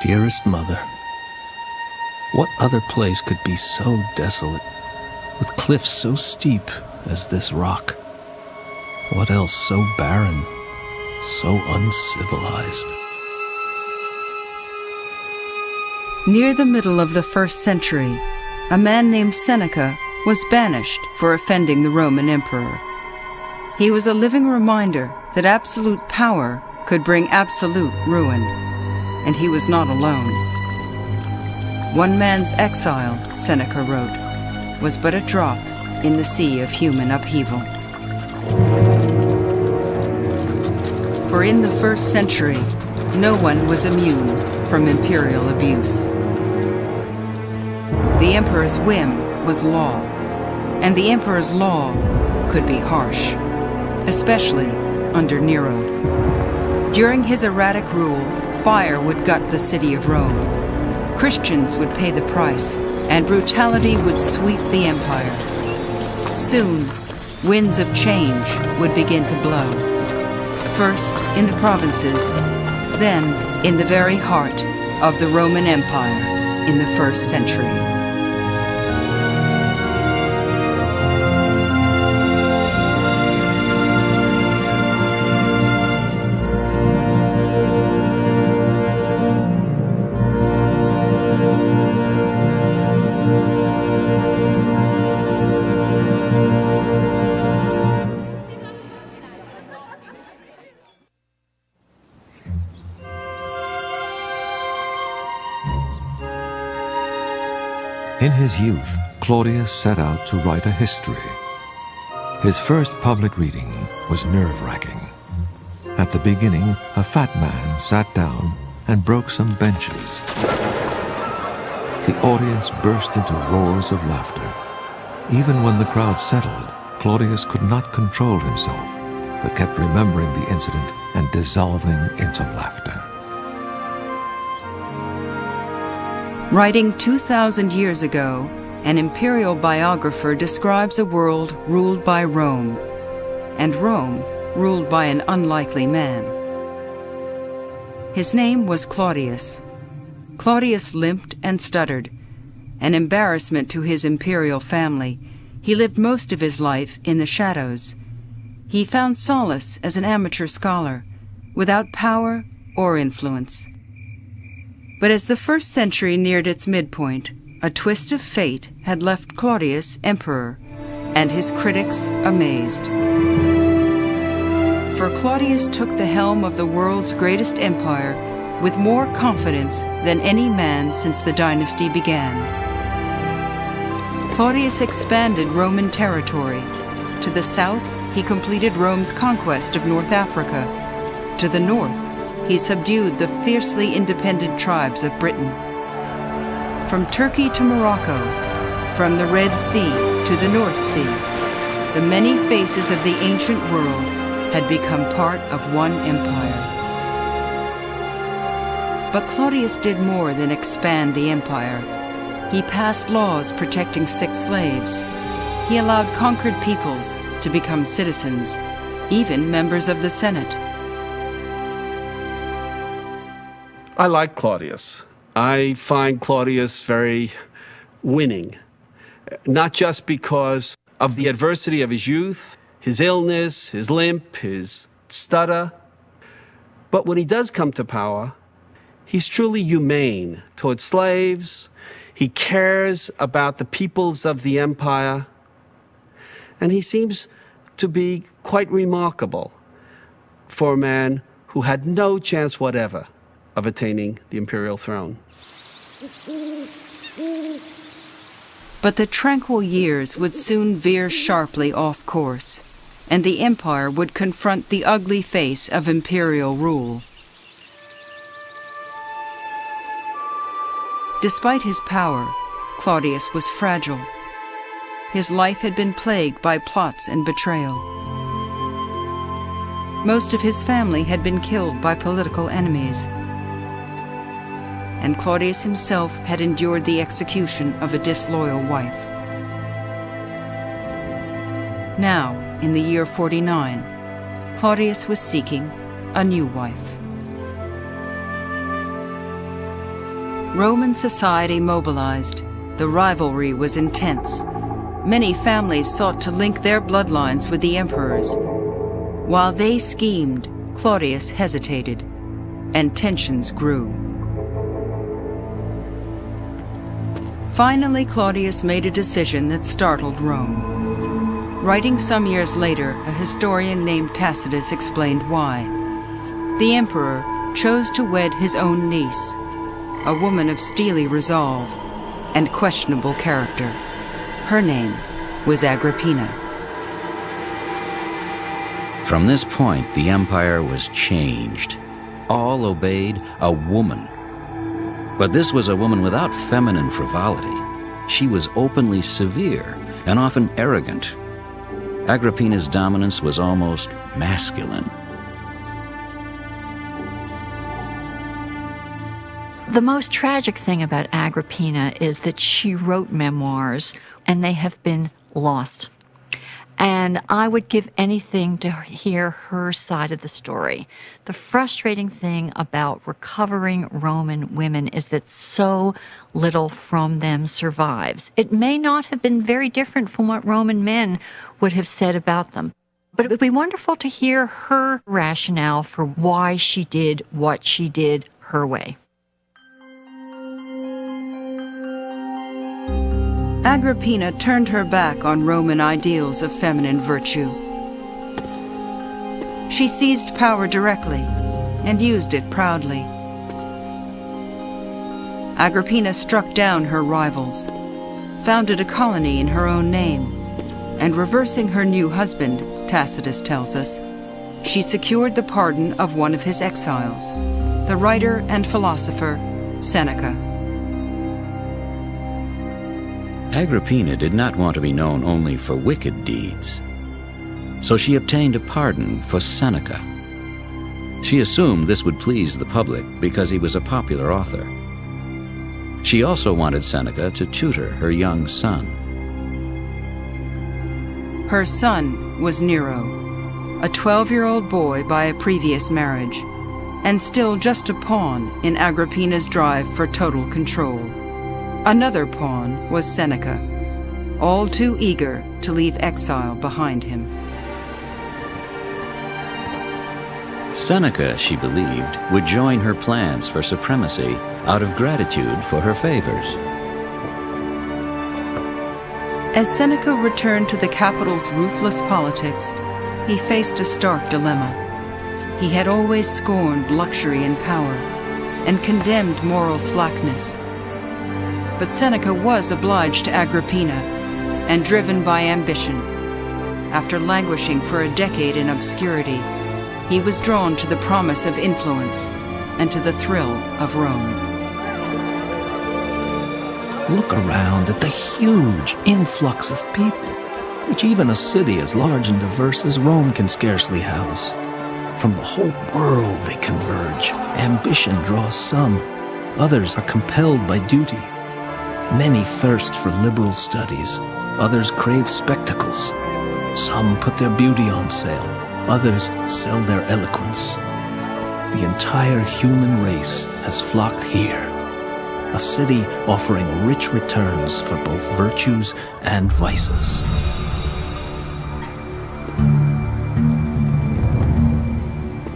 Dearest mother, what other place could be so desolate, with cliffs so steep as this rock? What else so barren, so uncivilized? Near the middle of the 1st century, a man named Seneca was banished for offending the Roman emperor. He was a living reminder that absolute power could bring absolute ruin, and he was not alone. One man's exile, Seneca wrote, was but a drop in the sea of human upheaval. For in the 1st century, no one was immune from imperial abuse. The emperor's whim was law, and the emperor's law could be harsh, especially under Nero. During his erratic rule, fire would gut the city of Rome. Christians would pay the price, and brutality would sweep the empire. Soon, winds of change would begin to blow. First in the provinces, then in the very heart of the Roman Empire in the 1st century. In his youth, Claudius set out to write a history. His first public reading was nerve-wracking. At the beginning, a fat man sat down and broke some benches. The audience burst into roars of laughter. Even when the crowd settled, Claudius could not control himself, but kept remembering the incident and dissolving into laughter. Writing 2,000 years ago, an imperial biographer describes a world ruled by Rome, and Rome ruled by an unlikely man. His name was Claudius. Claudius limped and stuttered, an embarrassment to his imperial family. He lived most of his life in the shadows. He found solace as an amateur scholar, without power or influence. But as the 1st century neared its midpoint, a twist of fate had left Claudius emperor, and his critics amazed. For Claudius took the helm of the world's greatest empire with more confidence than any man since the dynasty began. Claudius expanded Roman territory. To the south, he completed Rome's conquest of North Africa. To the north, he subdued the fiercely independent tribes of Britain. From Turkey to Morocco, from the Red Sea to the North Sea, the many faces of the ancient world had become part of one empire. But Claudius did more than expand the empire. He passed laws protecting sick slaves. He allowed conquered peoples to become citizens, even members of the Senate. I like Claudius. I find Claudius very winning, not just because of the adversity of his youth, his illness, his limp, his stutter, but when he does come to power, he's truly humane toward slaves. He cares about the peoples of the empire, and he seems to be quite remarkable for a man who had no chance whatever of attaining the imperial throne. But the tranquil years would soon veer sharply off course, and the empire would confront the ugly face of imperial rule. Despite his power, Claudius was fragile. His life had been plagued by plots and betrayal. Most of his family had been killed by political enemies, and Claudius himself had endured the execution of a disloyal wife. Now, in the year 49, Claudius was seeking a new wife. Roman society mobilized. The rivalry was intense. Many families sought to link their bloodlines with the emperors. While they schemed, Claudius hesitated, and tensions grew. Finally, Claudius made a decision that startled Rome. Writing some years later, a historian named Tacitus explained why. The emperor chose to wed his own niece, a woman of steely resolve and questionable character. Her name was Agrippina. From this point, the empire was changed. All obeyed a woman. But this was a woman without feminine frivolity. She was openly severe and often arrogant. Agrippina's dominance was almost masculine. The most tragic thing about Agrippina is that she wrote memoirs, and they have been lost. And I would give anything to hear her side of the story. The frustrating thing about recovering Roman women is that so little from them survives. It may not have been very different from what Roman men would have said about them. But it would be wonderful to hear her rationale for why she did what she did her way. Agrippina turned her back on Roman ideals of feminine virtue. She seized power directly and used it proudly. Agrippina struck down her rivals, founded a colony in her own name, and reversing her new husband, Tacitus tells us, she secured the pardon of one of his exiles, the writer and philosopher Seneca. Agrippina did not want to be known only for wicked deeds, so she obtained a pardon for Seneca. She assumed this would please the public because he was a popular author. She also wanted Seneca to tutor her young son. Her son was Nero, a 12-year-old boy by a previous marriage, and still just a pawn in Agrippina's drive for total control. Another pawn was Seneca, all too eager to leave exile behind him. Seneca, she believed, would join her plans for supremacy out of gratitude for her favors. As Seneca returned to the capital's ruthless politics, he faced a stark dilemma. He had always scorned luxury and power, and condemned moral slackness. But Seneca was obliged to Agrippina, and driven by ambition. After languishing for a decade in obscurity, he was drawn to the promise of influence and to the thrill of Rome. Look around at the huge influx of people, which even a city as large and diverse as Rome can scarcely house. From the whole world they converge. Ambition draws some. Others are compelled by duty. Many thirst for liberal studies. Others crave spectacles. Some put their beauty on sale. Others sell their eloquence. The entire human race has flocked here. A city offering rich returns for both virtues and vices.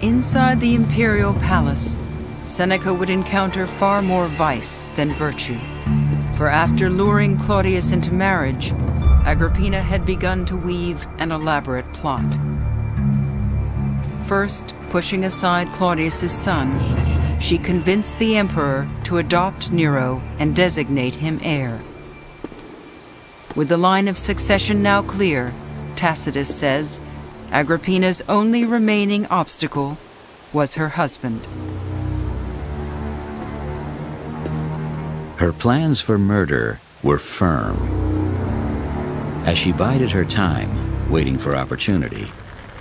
Inside the imperial palace, Seneca would encounter far more vice than virtue. For after luring Claudius into marriage, Agrippina had begun to weave an elaborate plot. First, pushing aside Claudius's son, she convinced the emperor to adopt Nero and designate him heir. With the line of succession now clear, Tacitus says, Agrippina's only remaining obstacle was her husband. Her plans for murder were firm. As she bided her time, waiting for opportunity,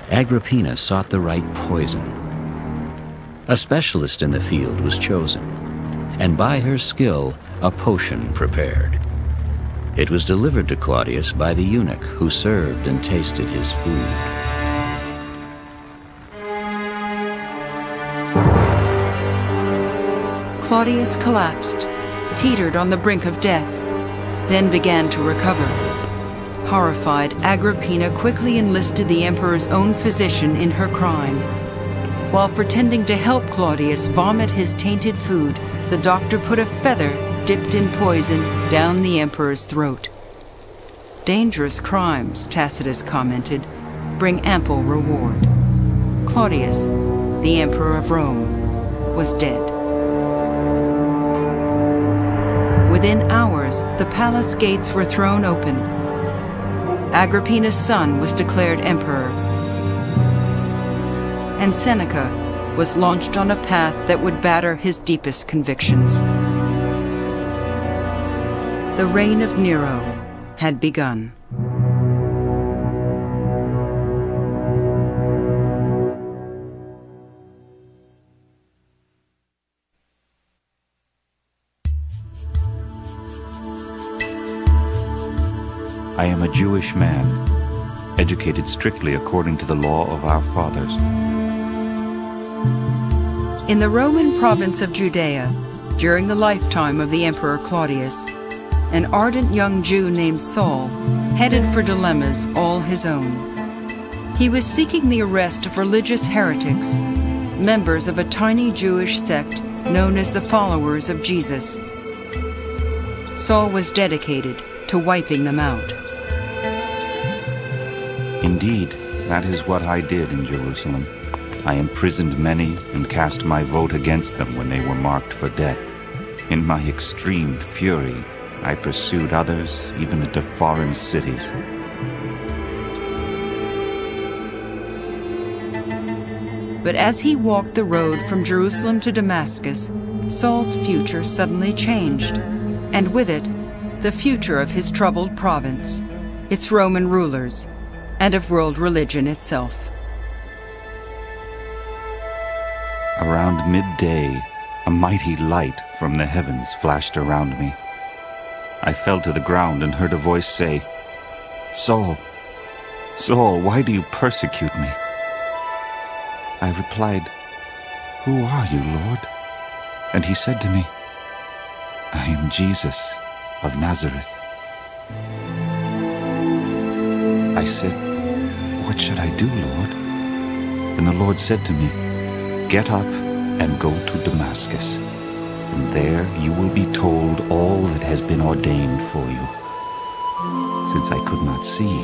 Agrippina sought the right poison. A specialist in the field was chosen, and by her skill, a potion prepared. It was delivered to Claudius by the eunuch who served and tasted his food. Claudius collapsed, teetered on the brink of death, then began to recover. Horrified, Agrippina quickly enlisted the emperor's own physician in her crime. While pretending to help Claudius vomit his tainted food, the doctor put a feather dipped in poison down the emperor's throat. Dangerous crimes, Tacitus commented, bring ample reward. Claudius, the emperor of Rome, was dead. Within hours, the palace gates were thrown open. Agrippina's son was declared emperor, and Seneca was launched on a path that would batter his deepest convictions. The reign of Nero had begun. I am a Jewish man, educated strictly according to the law of our fathers. In the Roman province of Judea, during the lifetime of the Emperor Claudius, an ardent young Jew named Saul headed for dilemmas all his own. He was seeking the arrest of religious heretics, members of a tiny Jewish sect known as the followers of Jesus. Saul was dedicated to wiping them out. Indeed, that is what I did in Jerusalem. I imprisoned many and cast my vote against them when they were marked for death. In my extreme fury, I pursued others, even into foreign cities. But as he walked the road from Jerusalem to Damascus, Saul's future suddenly changed, and with it, the future of his troubled province, its Roman rulers, and of world religion itself. Around midday, a mighty light from the heavens flashed around me. I fell to the ground and heard a voice say, "Saul, Saul, why do you persecute me?" I replied, "Who are you, Lord?" And he said to me, "I am Jesus of Nazareth." I said, "What should I do, Lord?" And the Lord said to me, "Get up and go to Damascus, and there you will be told all that has been ordained for you." Since I could not see,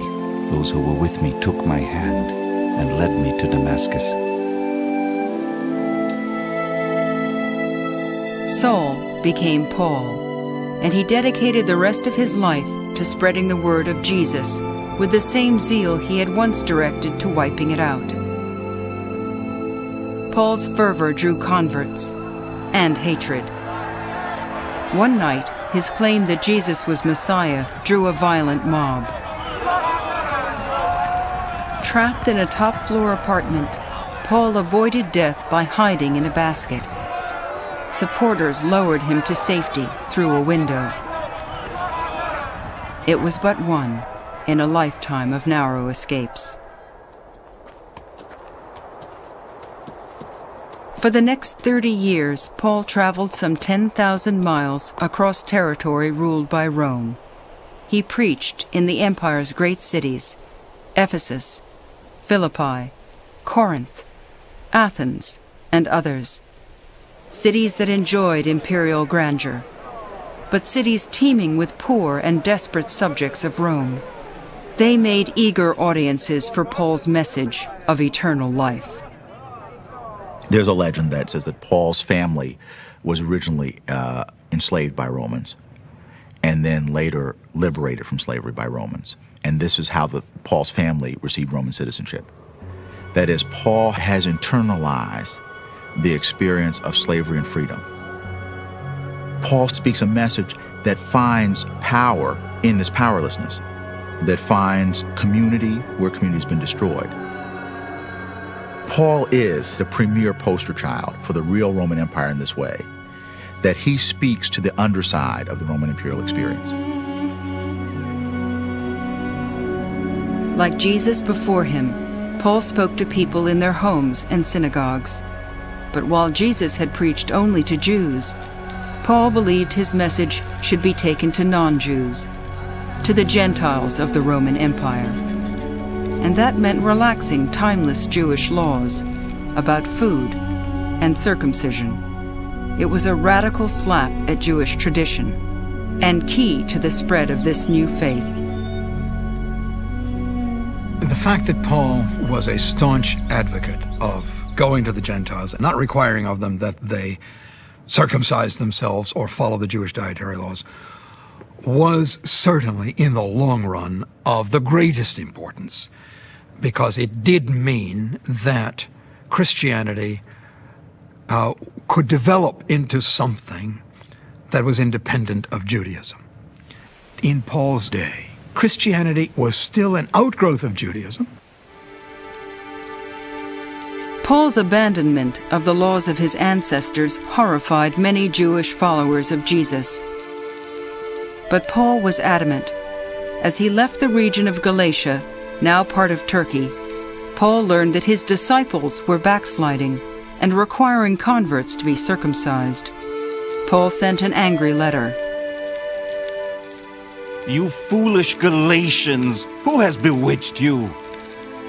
those who were with me took my hand and led me to Damascus. Saul became Paul, and he dedicated the rest of his life to spreading the word of Jesus with the same zeal he had once directed to wiping it out. Paul's fervor drew converts and hatred. One night, his claim that Jesus was Messiah drew a violent mob. Trapped in a top-floor apartment, Paul avoided death by hiding in a basket. Supporters lowered him to safety through a window. It was but one in a lifetime of narrow escapes. For the next 30 years, Paul traveled some 10,000 miles across territory ruled by Rome. He preached in the empire's great cities, Ephesus, Philippi, Corinth, Athens, and others. Cities that enjoyed imperial grandeur, but cities teeming with poor and desperate subjects of Rome. They made eager audiences for Paul's message of eternal life. There's a legend that says that Paul's family was originally enslaved by Romans and then later liberated from slavery by Romans. And this is how Paul's family received Roman citizenship. That is, Paul has internalized the experience of slavery and freedom. Paul speaks a message that finds power in this powerlessness, that finds community where community has been destroyed. Paul is the premier poster child for the real Roman Empire in this way, that he speaks to the underside of the Roman imperial experience. Like Jesus before him, Paul spoke to people in their homes and synagogues. But while Jesus had preached only to Jews, Paul believed his message should be taken to non-Jews, to the Gentiles of the Roman Empire. And that meant relaxing timeless Jewish laws about food and circumcision. It was a radical slap at Jewish tradition and key to the spread of this new faith. The fact that Paul was a staunch advocate of going to the Gentiles and not requiring of them that they circumcise themselves or follow the Jewish dietary laws was certainly, in the long run, of the greatest importance, because it did mean that Christianity could develop into something that was independent of Judaism. In Paul's day, Christianity was still an outgrowth of Judaism. Paul's abandonment of the laws of his ancestors horrified many Jewish followers of Jesus. But Paul was adamant. As he left the region of Galatia, now part of Turkey, Paul learned that his disciples were backsliding and requiring converts to be circumcised. Paul sent an angry letter. You foolish Galatians, who has bewitched you?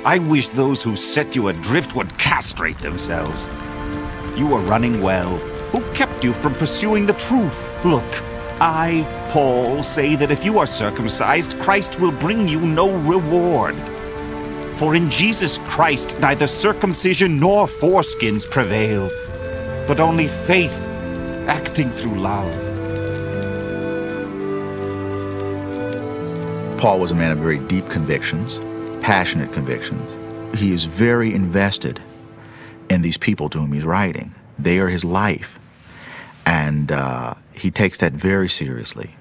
I wish those who set you adrift would castrate themselves. You were running well. Who kept you from pursuing the truth? Look, I, Paul, say that if you are circumcised, Christ will bring you no reward. For in Jesus Christ neither circumcision nor foreskins prevail, but only faith acting through love. Paul was a man of very deep convictions, passionate convictions. He is very invested in these people to whom he's writing. They are his life, and he takes that very seriously.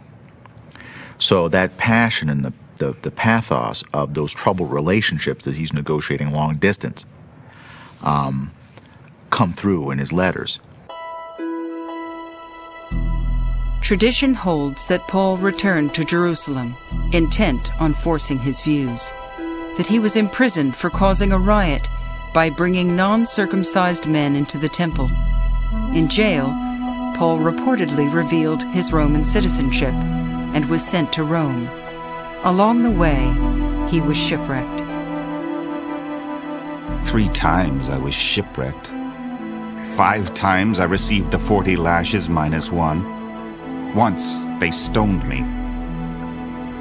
So that passion and the pathos of those troubled relationships that he's negotiating long distance come through in his letters. Tradition holds that Paul returned to Jerusalem, intent on forcing his views, that he was imprisoned for causing a riot by bringing non-circumcised men into the temple. In jail, Paul reportedly revealed his Roman citizenship and was sent to Rome. Along the way, he was shipwrecked. 3 times I was shipwrecked. 5 times I received the 40 lashes minus 1. Once they stoned me.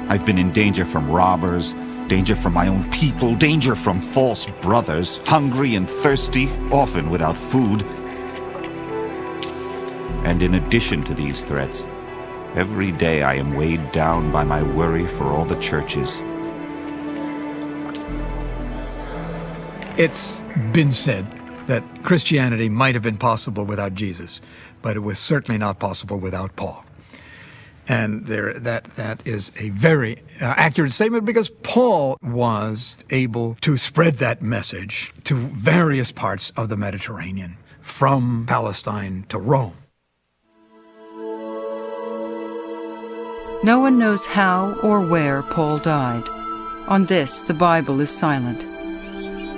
I've been in danger from robbers, danger from my own people, danger from false brothers, hungry and thirsty, often without food. And in addition to these threats, every day I am weighed down by my worry for all the churches. It's been said that Christianity might have been possible without Jesus, but it was certainly not possible without Paul. And that is a very accurate statement, because Paul was able to spread that message to various parts of the Mediterranean, from Palestine to Rome. No one knows how or where Paul died. On this, the Bible is silent.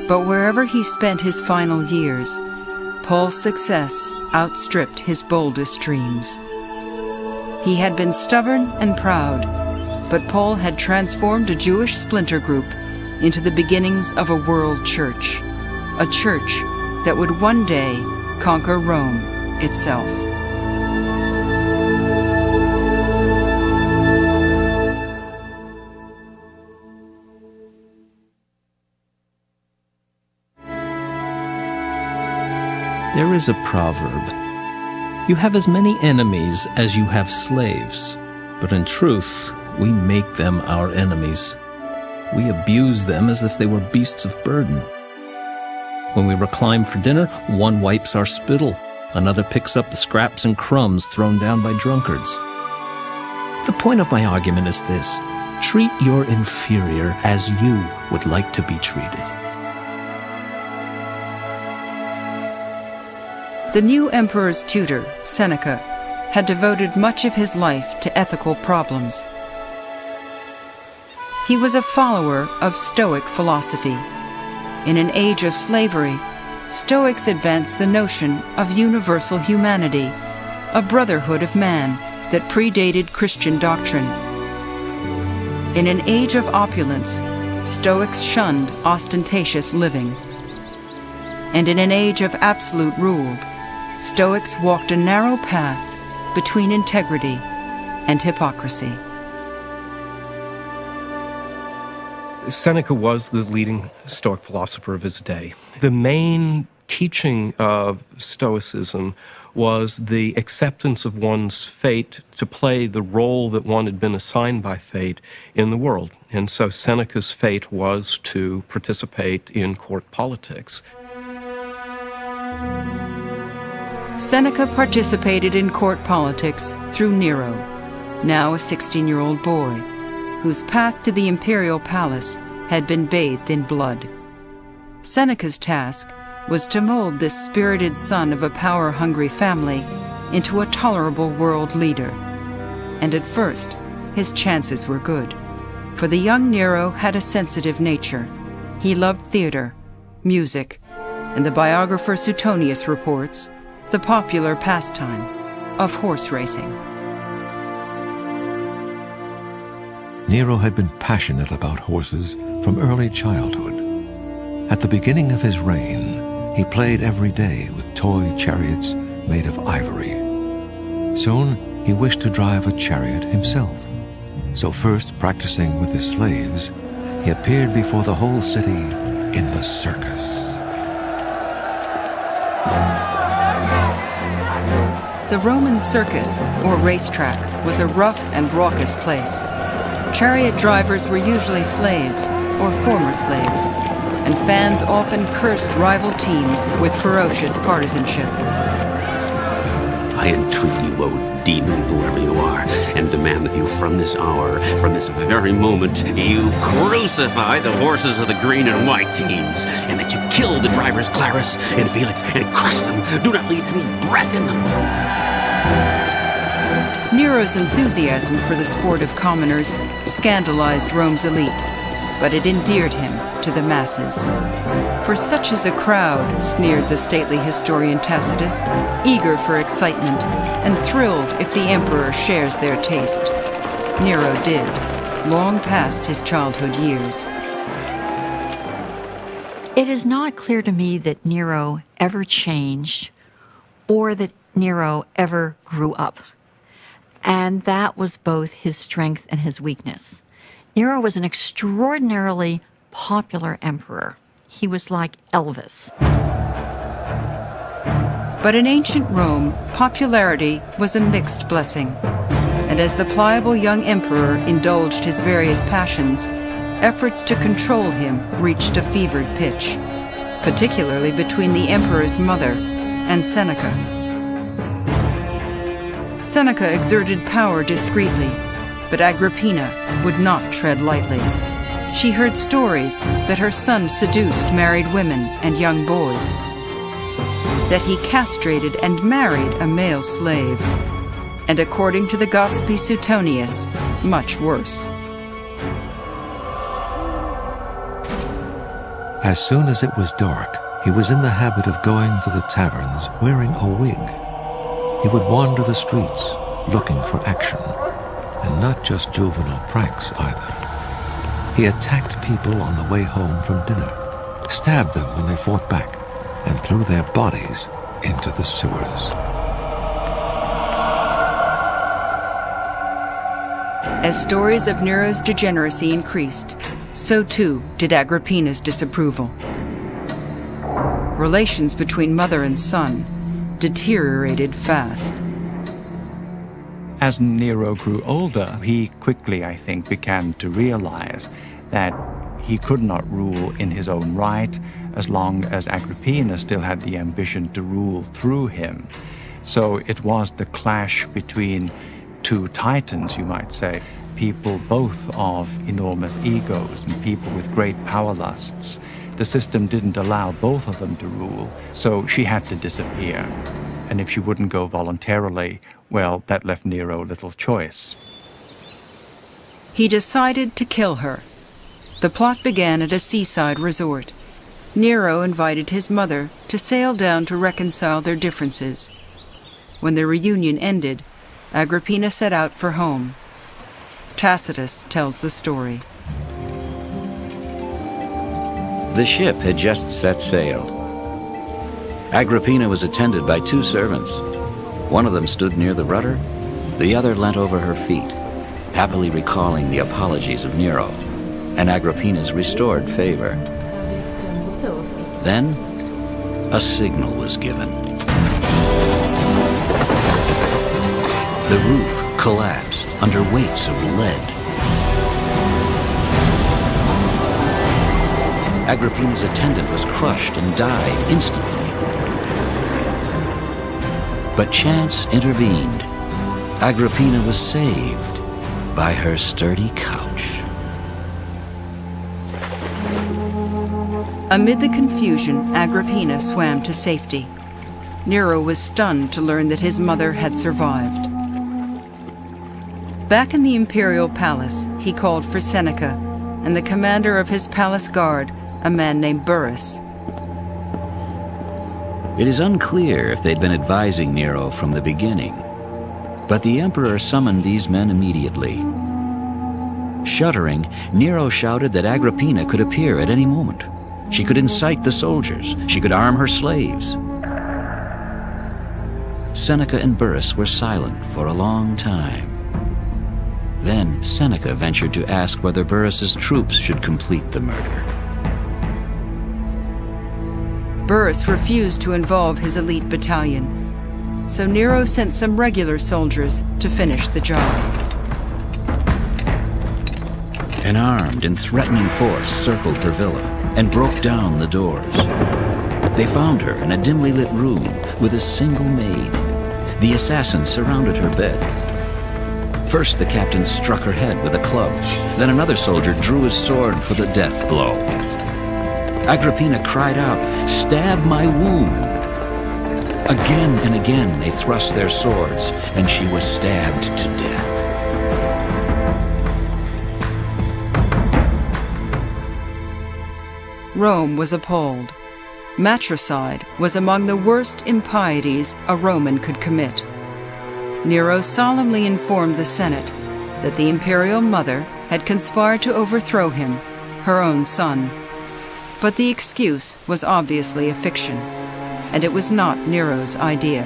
But wherever he spent his final years, Paul's success outstripped his boldest dreams. He had been stubborn and proud, but Paul had transformed a Jewish splinter group into the beginnings of a world church, a church that would one day conquer Rome itself. There is a proverb: you have as many enemies as you have slaves, but in truth, we make them our enemies. We abuse them as if they were beasts of burden. When we recline for dinner, one wipes our spittle, another picks up the scraps and crumbs thrown down by drunkards. The point of my argument is this: treat your inferior as you would like to be treated. The new emperor's tutor, Seneca, had devoted much of his life to ethical problems. He was a follower of Stoic philosophy. In an age of slavery, Stoics advanced the notion of universal humanity, a brotherhood of man that predated Christian doctrine. In an age of opulence, Stoics shunned ostentatious living. And in an age of absolute rule, Stoics walked a narrow path between integrity and hypocrisy. Seneca was the leading Stoic philosopher of his day. The main teaching of Stoicism was the acceptance of one's fate to play the role that one had been assigned by fate in the world. And so Seneca's fate was to participate in court politics. Seneca participated in court politics through Nero, now a 16-year-old boy, whose path to the imperial palace had been bathed in blood. Seneca's task was to mold this spirited son of a power-hungry family into a tolerable world leader. And at first, his chances were good, for the young Nero had a sensitive nature. He loved theater, music, and the biographer Suetonius reports the popular pastime of horse racing. Nero had been passionate about horses from early childhood. At the beginning of his reign, he played every day with toy chariots made of ivory. Soon, he wished to drive a chariot himself. So first, practicing with his slaves, he appeared before the whole city in the circus. The Roman circus, or racetrack, was a rough and raucous place. Chariot drivers were usually slaves, or former slaves, and fans often cursed rival teams with ferocious partisanship. I entreat you, O demon, whoever you are, and demand of you from this hour, from this very moment, you crucify the horses of the green and white teams, and that you kill the drivers Clarus and Felix and crush them. Do not leave any breath in them. Nero's enthusiasm for the sport of commoners scandalized Rome's elite, but it endeared him to the masses. For such is a crowd, sneered the stately historian Tacitus, eager for excitement and thrilled if the emperor shares their taste. Nero did, long past his childhood years. It is not clear to me that Nero ever changed or that Nero ever grew up. And that was both his strength and his weakness. Nero was an extraordinarily popular emperor. He was like Elvis. But in ancient Rome, popularity was a mixed blessing. And as the pliable young emperor indulged his various passions, efforts to control him reached a fevered pitch, particularly between the emperor's mother and Seneca. Seneca exerted power discreetly, but Agrippina would not tread lightly. She heard stories that her son seduced married women and young boys, that he castrated and married a male slave, and according to the gossipy Suetonius, much worse. As soon as it was dark, he was in the habit of going to the taverns wearing a wig. He would wander the streets looking for action, and not just juvenile pranks either. He attacked people on the way home from dinner, stabbed them when they fought back, and threw their bodies into the sewers. As stories of Nero's degeneracy increased, so too did Agrippina's disapproval. Relations between mother and son deteriorated fast. As Nero grew older, he quickly, I think, began to realize that he could not rule in his own right as long as Agrippina still had the ambition to rule through him. So it was the clash between two titans, you might say, people both of enormous egos and people with great power lusts. The system didn't allow both of them to rule, so she had to disappear. And if she wouldn't go voluntarily, well, that left Nero little choice. He decided to kill her. The plot began at a seaside resort. Nero invited his mother to sail down to reconcile their differences. when the reunion ended, Agrippina set out for home. Tacitus tells the story. The ship had just set sail. Agrippina was attended by 2 servants. One of them stood near the rudder, the other leant over her feet, happily recalling the apologies of Nero and Agrippina's restored favor. Then, a signal was given. The roof collapsed under weights of lead. Agrippina's attendant was crushed and died instantly. But chance intervened. Agrippina was saved by her sturdy couch. Amid the confusion, Agrippina swam to safety. Nero was stunned to learn that his mother had survived. Back in the imperial palace, he called for Seneca and the commander of his palace guard, a man named Burrus. It is unclear if they'd been advising Nero from the beginning, but the emperor summoned these men immediately. Shuddering, Nero shouted that Agrippina could appear at any moment. She could incite the soldiers. She could arm her slaves. Seneca and Burrus were silent for a long time. Then Seneca ventured to ask whether Burrus's troops should complete the murder. Burrus refused to involve his elite battalion, so Nero sent some regular soldiers to finish the job. An armed and threatening force circled her villa and broke down the doors. They found her in a dimly lit room with a single maid. The assassins surrounded her bed. First, the captain struck her head with a club. Then another soldier drew his sword for the death blow. Agrippina cried out, "Stab my wound!" Again and again they thrust their swords, and she was stabbed to death. Rome was appalled. Matricide was among the worst impieties a Roman could commit. Nero solemnly informed the Senate that the imperial mother had conspired to overthrow him, her own son. But the excuse was obviously a fiction, and it was not Nero's idea.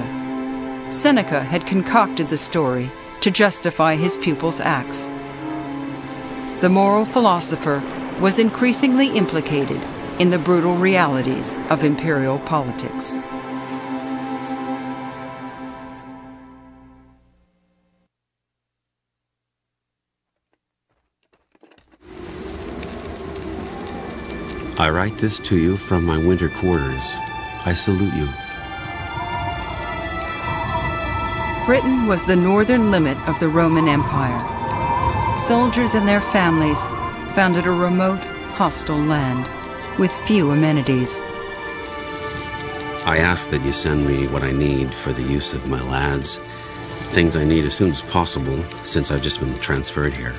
Seneca had concocted the story to justify his pupil's acts. The moral philosopher was increasingly implicated in the brutal realities of imperial politics. I write this to you from my winter quarters. I salute you. Britain was the northern limit of the Roman Empire. Soldiers and their families found it a remote, hostile land with few amenities. I ask that you send me what I need for the use of my lads. Things I need as soon as possible, since I've just been transferred here.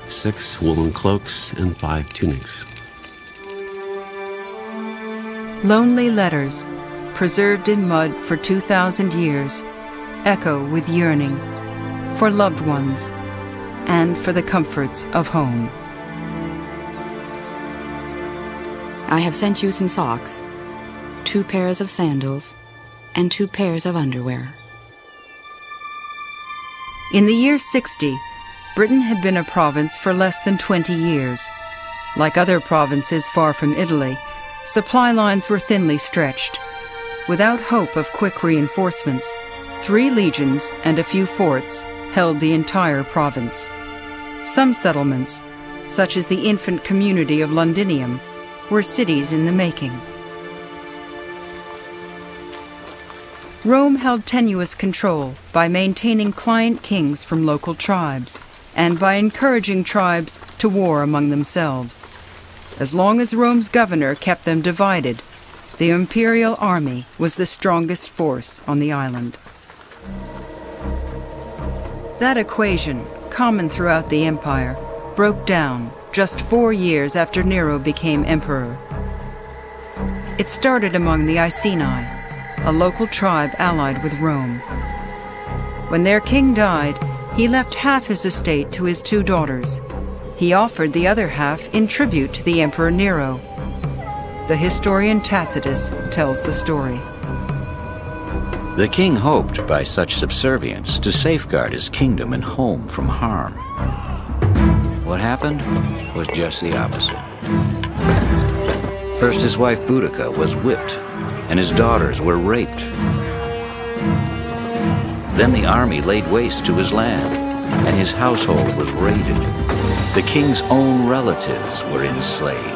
6 woolen cloaks and 5 tunics. Lonely letters, preserved in mud for 2,000 years, echo with yearning for loved ones and for the comforts of home. I have sent you some socks, 2 pairs of sandals, and 2 pairs of underwear. In the year 60, Britain had been a province for less than 20 years. Like other provinces far from Italy, supply lines were thinly stretched. Without hope of quick reinforcements, 3 legions and a few forts held the entire province. Some settlements, such as the infant community of Londinium, were cities in the making. Rome held tenuous control by maintaining client kings from local tribes and by encouraging tribes to war among themselves. As long as Rome's governor kept them divided, the imperial army was the strongest force on the island. That equation, common throughout the empire, broke down just 4 years after Nero became emperor. It started among the Iceni, a local tribe allied with Rome. When their king died, he left half his estate to his 2 daughters. He offered the other half in tribute to the Emperor Nero. The historian Tacitus tells the story. The king hoped by such subservience to safeguard his kingdom and home from harm. What happened was just the opposite. First, his wife Boudica was whipped, and his daughters were raped. Then the army laid waste to his land, and his household was raided. The king's own relatives were enslaved.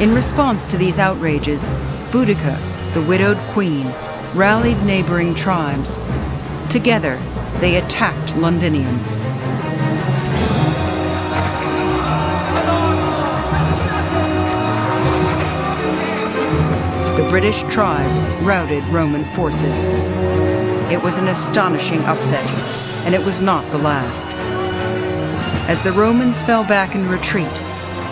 In response to these outrages, Boudica, the widowed queen, rallied neighboring tribes. Together, they attacked Londinium. The British tribes routed Roman forces. It was an astonishing upset, and it was not the last. As the Romans fell back in retreat,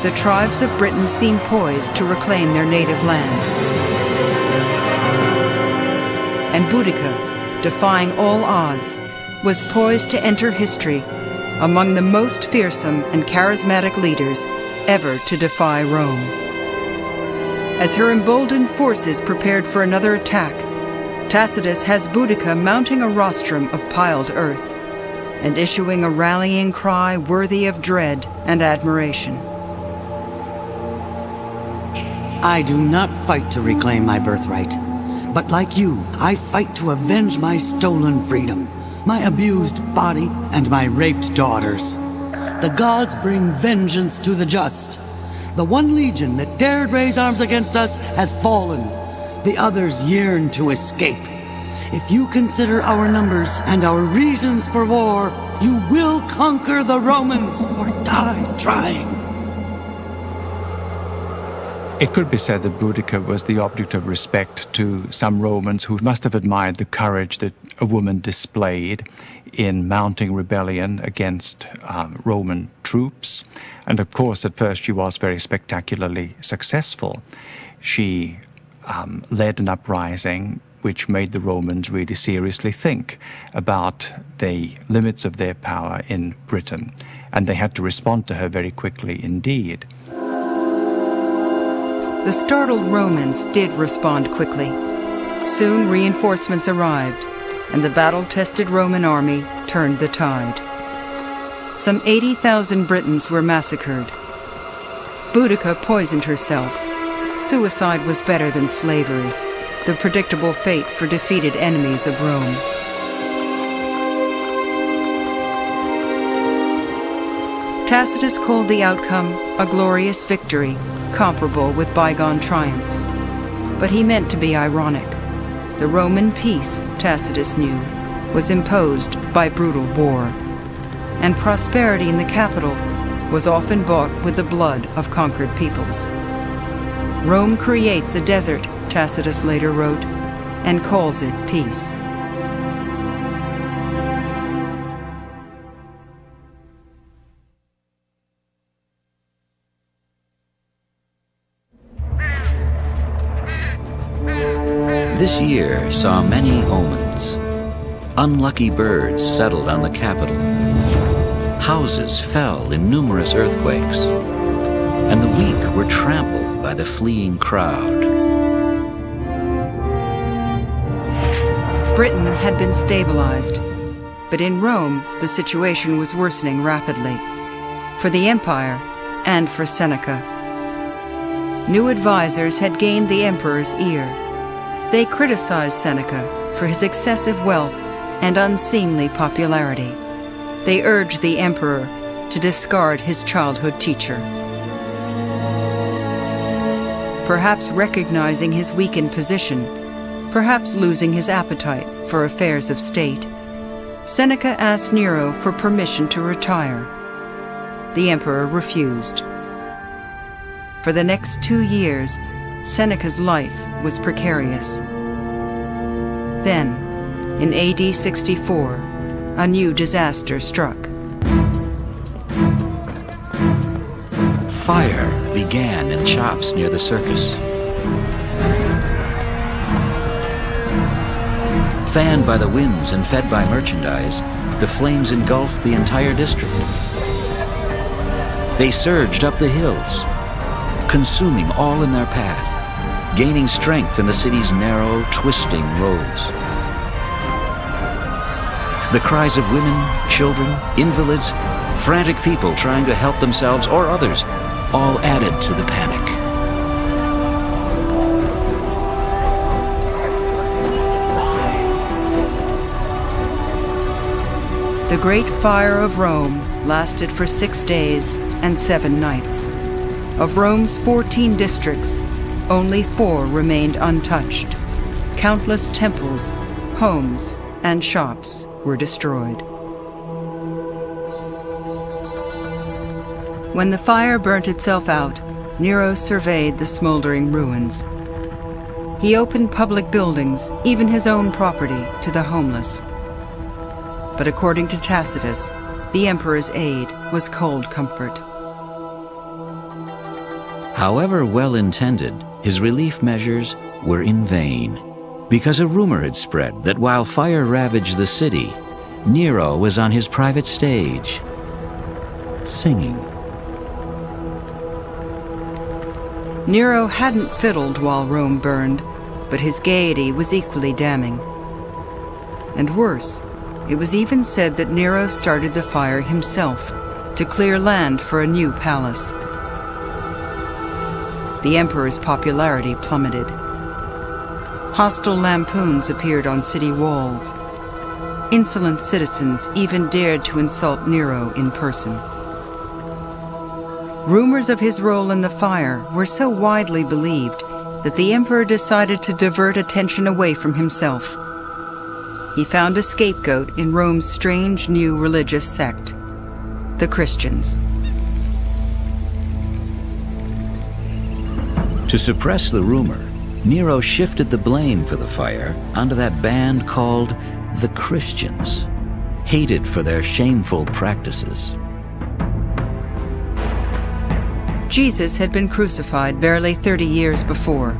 the tribes of Britain seemed poised to reclaim their native land. And Boudica, defying all odds, was poised to enter history among the most fearsome and charismatic leaders ever to defy Rome. As her emboldened forces prepared for another attack, Tacitus has Boudica mounting a rostrum of piled earth and issuing a rallying cry worthy of dread and admiration. I do not fight to reclaim my birthright, but like you, I fight to avenge my stolen freedom, my abused body, and my raped daughters. The gods bring vengeance to the just. The one legion that dared raise arms against us has fallen. The others yearn to escape. If you consider our numbers and our reasons for war, you will conquer the Romans or die trying. It could be said that Boudica was the object of respect to some Romans who must have admired the courage that a woman displayed in mounting rebellion against Roman troops. And of course, at first she was very spectacularly successful. She led an uprising which made the Romans really seriously think about the limits of their power in Britain. And they had to respond to her very quickly indeed. The startled Romans did respond quickly. Soon reinforcements arrived, and the battle-tested Roman army turned the tide. Some 80,000 Britons were massacred. Boudica poisoned herself. Suicide was better than slavery, the predictable fate for defeated enemies of Rome. Tacitus called the outcome a glorious victory, comparable with bygone triumphs. But he meant to be ironic. The Roman peace, Tacitus knew, was imposed by brutal war, and prosperity in the capital was often bought with the blood of conquered peoples. Rome creates a desert, Tacitus later wrote, and calls it peace. This year saw many omens. Unlucky birds settled on the capital. Houses fell in numerous earthquakes, and the weak were trampled by the fleeing crowd. Britain had been stabilized, but in Rome the situation was worsening rapidly, for the empire and for Seneca. New advisors had gained the emperor's ear. They criticized Seneca for his excessive wealth and unseemly popularity. They urged the emperor to discard his childhood teacher. Perhaps recognizing his weakened position, perhaps losing his appetite for affairs of state, Seneca asked Nero for permission to retire. The emperor refused. For the next 2 years, Seneca's life was precarious. Then, in AD 64, a new disaster struck. fire began in shops near the circus. Fanned by the winds and fed by merchandise, the flames engulfed the entire district. They surged up the hills, consuming all in their path, gaining strength in the city's narrow, twisting roads. The cries of women, children, invalids, frantic people trying to help themselves or others, all added to the panic. The Great Fire of Rome lasted for 6 days and 7 nights. Of Rome's 14 districts, only 4 remained untouched. Countless temples, homes, and shops were destroyed. When the fire burnt itself out, Nero surveyed the smoldering ruins. He opened public buildings, even his own property, to the homeless. But according to Tacitus, the emperor's aid was cold comfort. However well-intended, his relief measures were in vain, because a rumor had spread that while fire ravaged the city, Nero was on his private stage, singing. Nero hadn't fiddled while Rome burned, but his gaiety was equally damning. And worse, it was even said that Nero started the fire himself to clear land for a new palace. The emperor's popularity plummeted. Hostile lampoons appeared on city walls. Insolent citizens even dared to insult Nero in person. Rumors of his role in the fire were so widely believed that the emperor decided to divert attention away from himself. He found a scapegoat in Rome's strange new religious sect, the Christians. To suppress the rumor, Nero shifted the blame for the fire onto that band called the Christians, hated for their shameful practices. Jesus had been crucified barely 30 years before,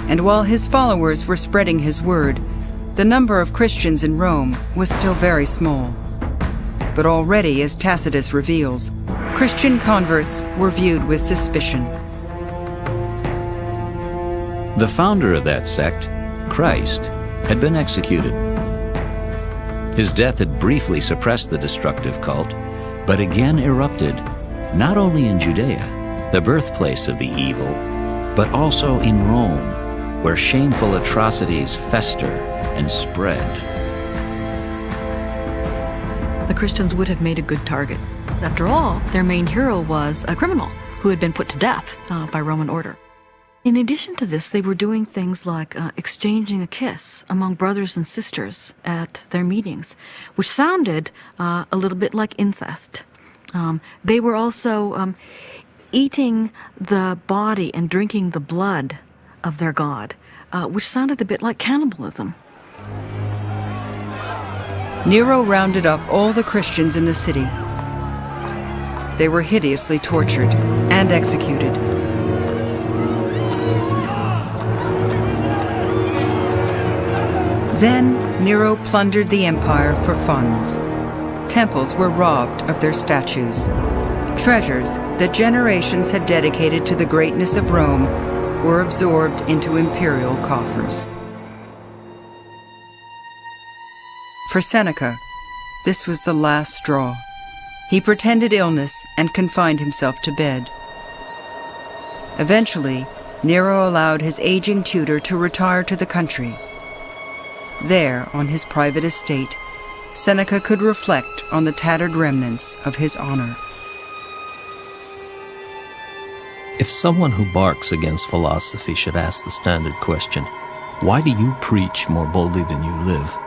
and while his followers were spreading his word, the number of Christians in Rome was still very small. But already, as Tacitus reveals, Christian converts were viewed with suspicion. The founder of that sect, Christ, had been executed. His death had briefly suppressed the destructive cult, but again erupted, not only in Judea, the birthplace of the evil, but also in Rome, where shameful atrocities fester and spread. The Christians would have made a good target. After all, their main hero was a criminal who had been put to death by Roman order. In addition to this, they were doing things like exchanging a kiss among brothers and sisters at their meetings, which sounded a little bit like incest. They were also eating the body and drinking the blood of their god, which sounded a bit like cannibalism. Nero rounded up all the Christians in the city. They were hideously tortured and executed. Then Nero plundered the empire for funds. Temples were robbed of their statues. Treasures that generations had dedicated to the greatness of Rome were absorbed into imperial coffers. For Seneca, this was the last straw. He pretended illness and confined himself to bed. Eventually, Nero allowed his aging tutor to retire to the country. There, on his private estate, Seneca could reflect on the tattered remnants of his honor. If someone who barks against philosophy should ask the standard question, "Why do you preach more boldly than you live?"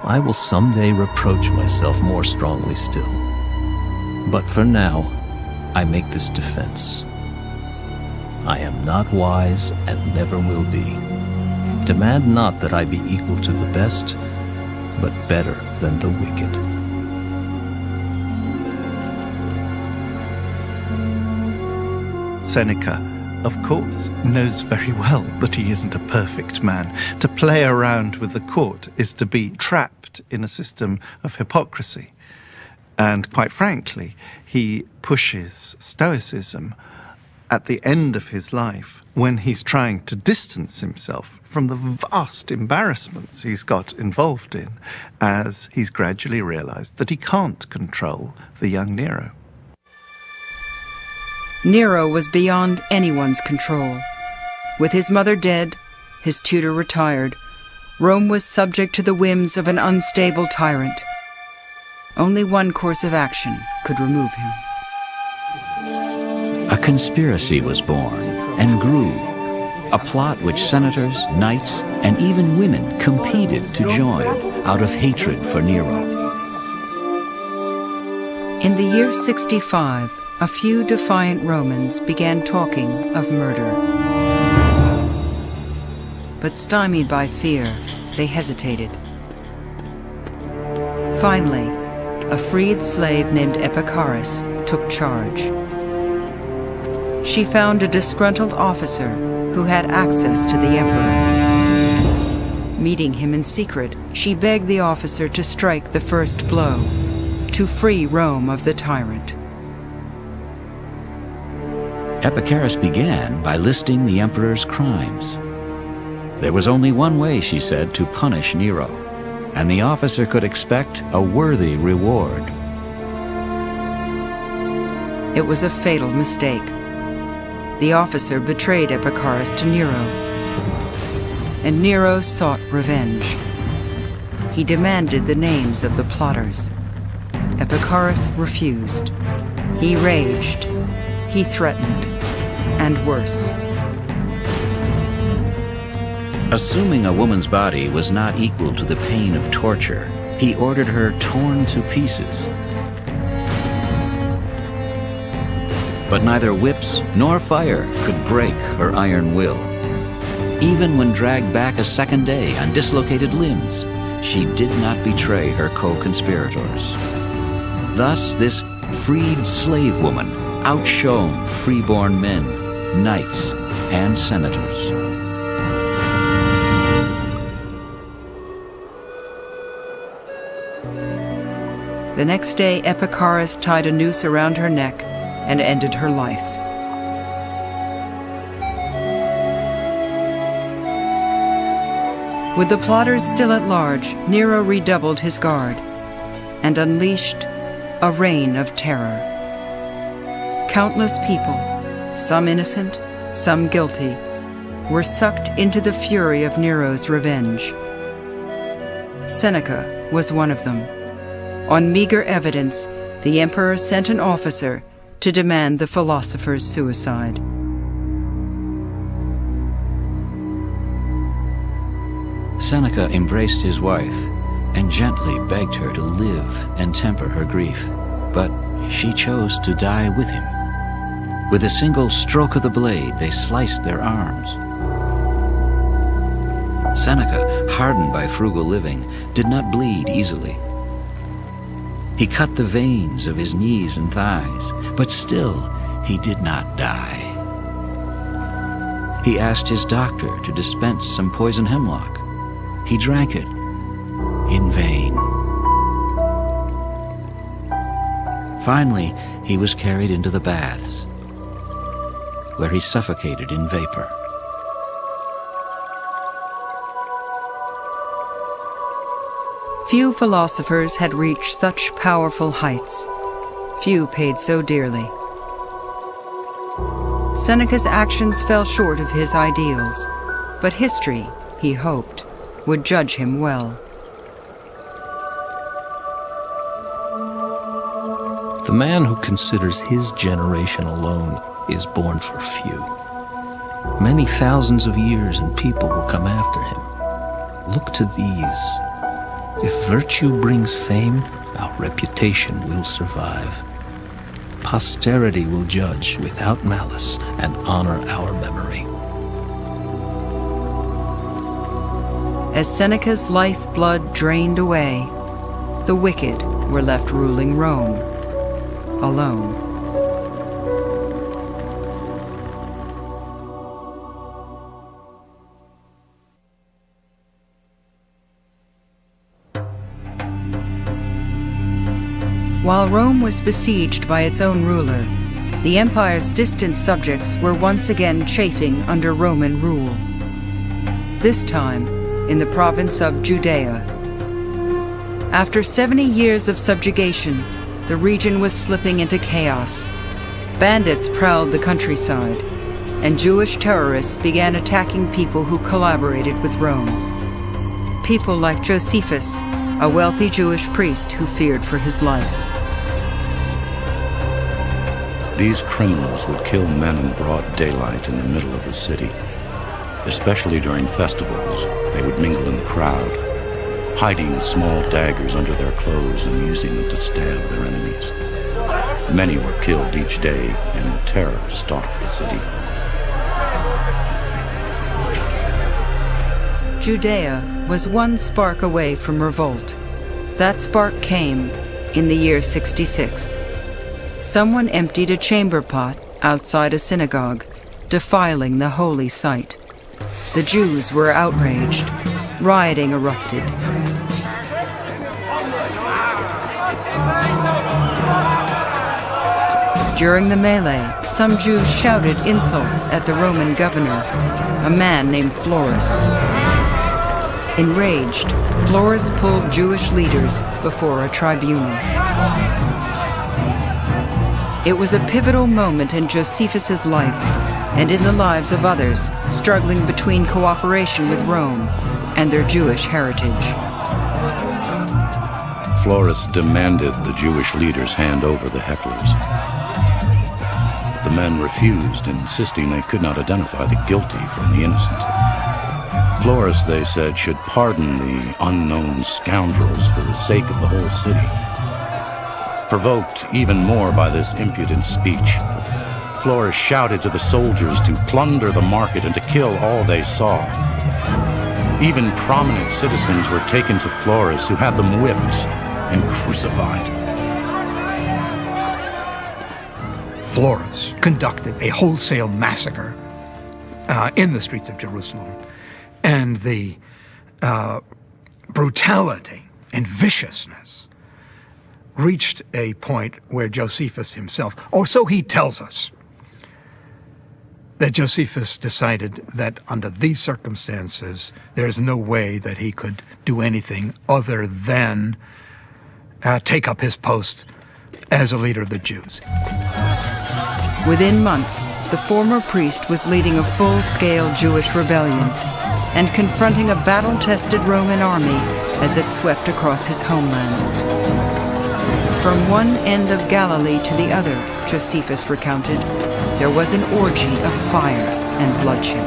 I will someday reproach myself more strongly still. But for now, I make this defense. I am not wise and never will be. Demand not that I be equal to the best, but better than the wicked. Seneca, of course, knows very well that he isn't a perfect man. To play around with the court is to be trapped in a system of hypocrisy. And quite frankly, he pushes Stoicism at the end of his life when he's trying to distance himself from the vast embarrassments he's got involved in, as he's gradually realized that he can't control the young Nero. Nero was beyond anyone's control. With his mother dead, his tutor retired, Rome was subject to the whims of an unstable tyrant. Only one course of action could remove him. A conspiracy was born and grew, a plot which senators, knights, and even women competed to join out of hatred for Nero. In the year 65, a few defiant Romans began talking of murder. But stymied by fear, they hesitated. Finally, a freed slave named Epicharis took charge. She found a disgruntled officer who had access to the emperor. Meeting him in secret, she begged the officer to strike the first blow, to free Rome of the tyrant. Epicharis began by listing the emperor's crimes. There was only one way, she said, to punish Nero, and the officer could expect a worthy reward. It was a fatal mistake. The officer betrayed Epicharis to Nero, and Nero sought revenge. He demanded the names of the plotters. Epicharis refused. He raged. He threatened, and worse. Assuming a woman's body was not equal to the pain of torture, he ordered her torn to pieces. But neither whips nor fire could break her iron will. Even when dragged back a second day on dislocated limbs, she did not betray her co-conspirators. Thus, this freed slave woman outshone freeborn men, knights, and senators. The next day, Epicharis tied a noose around her neck and ended her life. With the plotters still at large, Nero redoubled his guard and unleashed a reign of terror. Countless people, some innocent, some guilty, were sucked into the fury of Nero's revenge. Seneca was one of them. On meager evidence, the emperor sent an officer to demand the philosopher's suicide. Seneca embraced his wife and gently begged her to live and temper her grief, but she chose to die with him. With a single stroke of the blade, they sliced their arms. Seneca, hardened by frugal living, did not bleed easily. He cut the veins of his knees and thighs, but still he did not die. He asked his doctor to dispense some poison hemlock. He drank it in vain. Finally, he was carried into the baths, where he suffocated in vapor. Few philosophers had reached such powerful heights. Few paid so dearly. Seneca's actions fell short of his ideals, but history, he hoped, would judge him well. The man who considers his generation alone is born for few. Many thousands of years and people will come after him. Look to these. If virtue brings fame, our reputation will survive. Posterity will judge without malice and honor our memory. As Seneca's lifeblood drained away, the wicked were left ruling Rome, alone. While Rome was besieged by its own ruler, the empire's distant subjects were once again chafing under Roman rule. This time in the province of Judea. After 70 years of subjugation, the region was slipping into chaos. Bandits prowled the countryside, and Jewish terrorists began attacking people who collaborated with Rome. People like Josephus, a wealthy Jewish priest who feared for his life. These criminals would kill men in broad daylight in the middle of the city. Especially during festivals, they would mingle in the crowd, hiding small daggers under their clothes and using them to stab their enemies. Many were killed each day, and terror stalked the city. Judea was one spark away from revolt. That spark came in the year 66. Someone emptied a chamber pot outside a synagogue, defiling the holy site. The Jews were outraged. Rioting erupted. During the melee, some Jews shouted insults at the Roman governor, a man named Florus. Enraged, Florus pulled Jewish leaders before a tribunal. It was a pivotal moment in Josephus's life and in the lives of others struggling between cooperation with Rome and their Jewish heritage. Florus demanded the Jewish leaders hand over the hecklers. The men refused, insisting they could not identify the guilty from the innocent. Florus, they said, should pardon the unknown scoundrels for the sake of the whole city. Provoked even more by this impudent speech, Florus shouted to the soldiers to plunder the market and to kill all they saw. Even prominent citizens were taken to Florus, who had them whipped and crucified. Florus conducted a wholesale massacre in the streets of Jerusalem. And the brutality and viciousness reached a point where Josephus himself, or so he tells us, that Josephus decided that under these circumstances, there's no way that he could do anything other than take up his post as a leader of the Jews. Within months, the former priest was leading a full-scale Jewish rebellion and confronting a battle-tested Roman army as it swept across his homeland. From one end of Galilee to the other, Josephus recounted, there was an orgy of fire and bloodshed.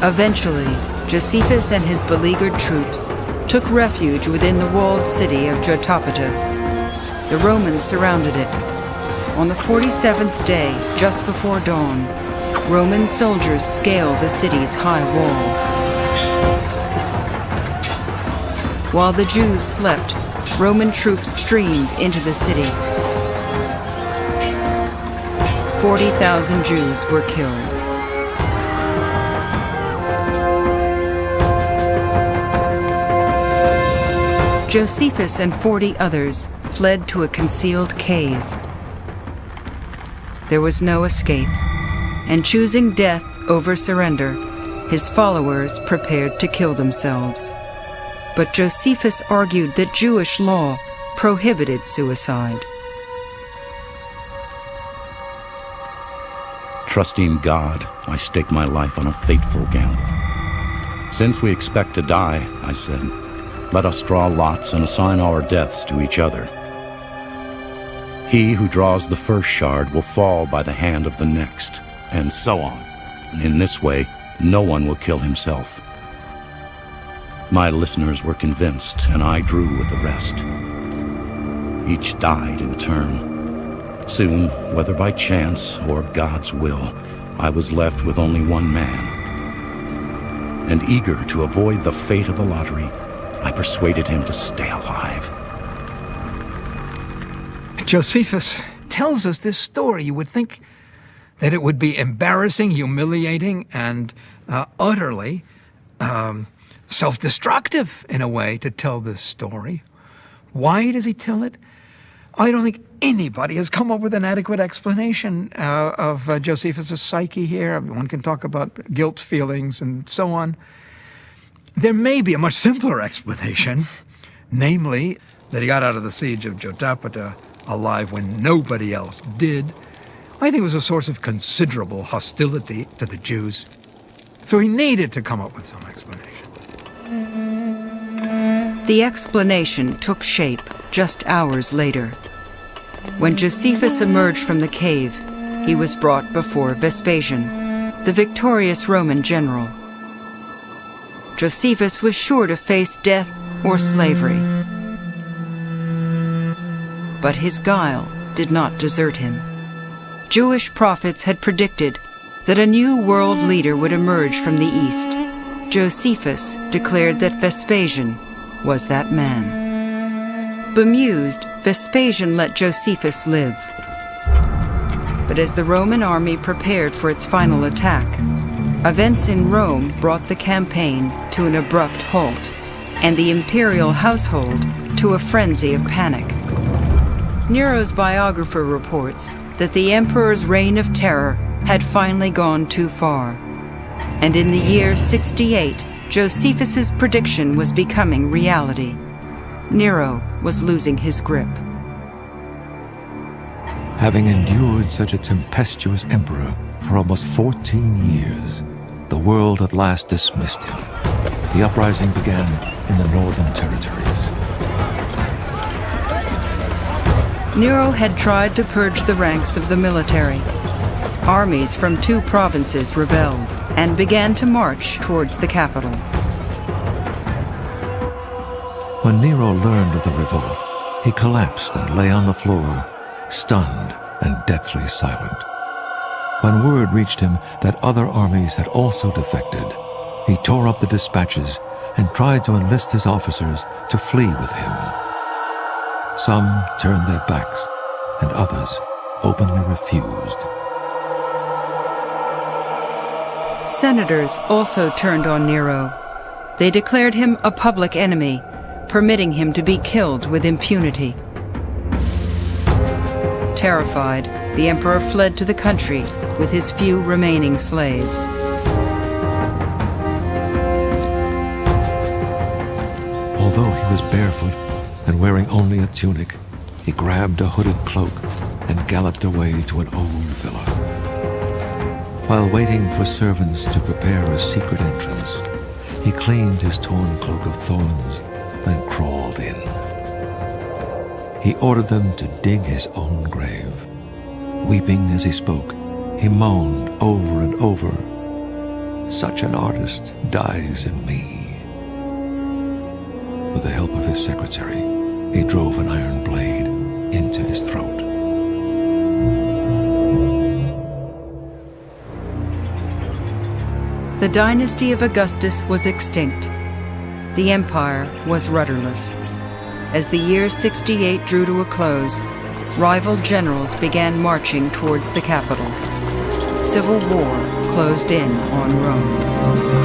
Eventually, Josephus and his beleaguered troops took refuge within the walled city of Jotapata. The Romans surrounded it. On the 47th day, just before dawn, Roman soldiers scaled the city's high walls. While the Jews slept, Roman troops streamed into the city. 40,000 Jews were killed. Josephus and 40 others fled to a concealed cave. There was no escape, and choosing death over surrender, his followers prepared to kill themselves. But Josephus argued that Jewish law prohibited suicide. Trusting God, I staked my life on a fateful gamble. Since we expect to die, I said, let us draw lots and assign our deaths to each other. He who draws the first shard will fall by the hand of the next, and so on. In this way, no one will kill himself. My listeners were convinced, and I drew with the rest. Each died in turn. Soon, whether by chance or God's will, I was left with only one man. And eager to avoid the fate of the lottery, I persuaded him to stay alive. Josephus tells us this story. You would think that it would be embarrassing, humiliating, and utterly self-destructive in a way to tell this story. Why does he tell it? I don't think anybody has come up with an adequate explanation of Josephus' psyche here. One can talk about guilt feelings and so on. There may be a much simpler explanation, namely that he got out of the siege of Jotapata alive when nobody else did. I think it was a source of considerable hostility to the Jews. So he needed to come up with some explanation. The explanation took shape just hours later. When Josephus emerged from the cave, he was brought before Vespasian, the victorious Roman general. Josephus was sure to face death or slavery. But his guile did not desert him. Jewish prophets had predicted that a new world leader would emerge from the east. Josephus declared that Vespasian was that man. Bemused, Vespasian let Josephus live. But as the Roman army prepared for its final attack, events in Rome brought the campaign to an abrupt halt, and the imperial household to a frenzy of panic. Nero's biographer reports that the emperor's reign of terror had finally gone too far, and in the year 68, Josephus's prediction was becoming reality. Nero was losing his grip. Having endured such a tempestuous emperor for almost 14 years, the world at last dismissed him. The uprising began in the northern territories. Nero had tried to purge the ranks of the military. Armies from 2 provinces rebelled and began to march towards the capital. When Nero learned of the revolt, he collapsed and lay on the floor, stunned and deathly silent. When word reached him that other armies had also defected, he tore up the dispatches and tried to enlist his officers to flee with him. Some turned their backs, and others openly refused. Senators also turned on Nero. They declared him a public enemy, permitting him to be killed with impunity. Terrified, the emperor fled to the country with his few remaining slaves. Although he was barefoot and wearing only a tunic, he grabbed a hooded cloak and galloped away to an old villa. While waiting for servants to prepare a secret entrance, he cleaned his torn cloak of thorns, then crawled in. He ordered them to dig his own grave. Weeping as he spoke, he moaned over and over, "Such an artist dies in me." With the help of his secretary, he drove an iron blade into his throat. The dynasty of Augustus was extinct. The empire was rudderless. As the year 68 drew to a close, rival generals began marching towards the capital. Civil war closed in on Rome.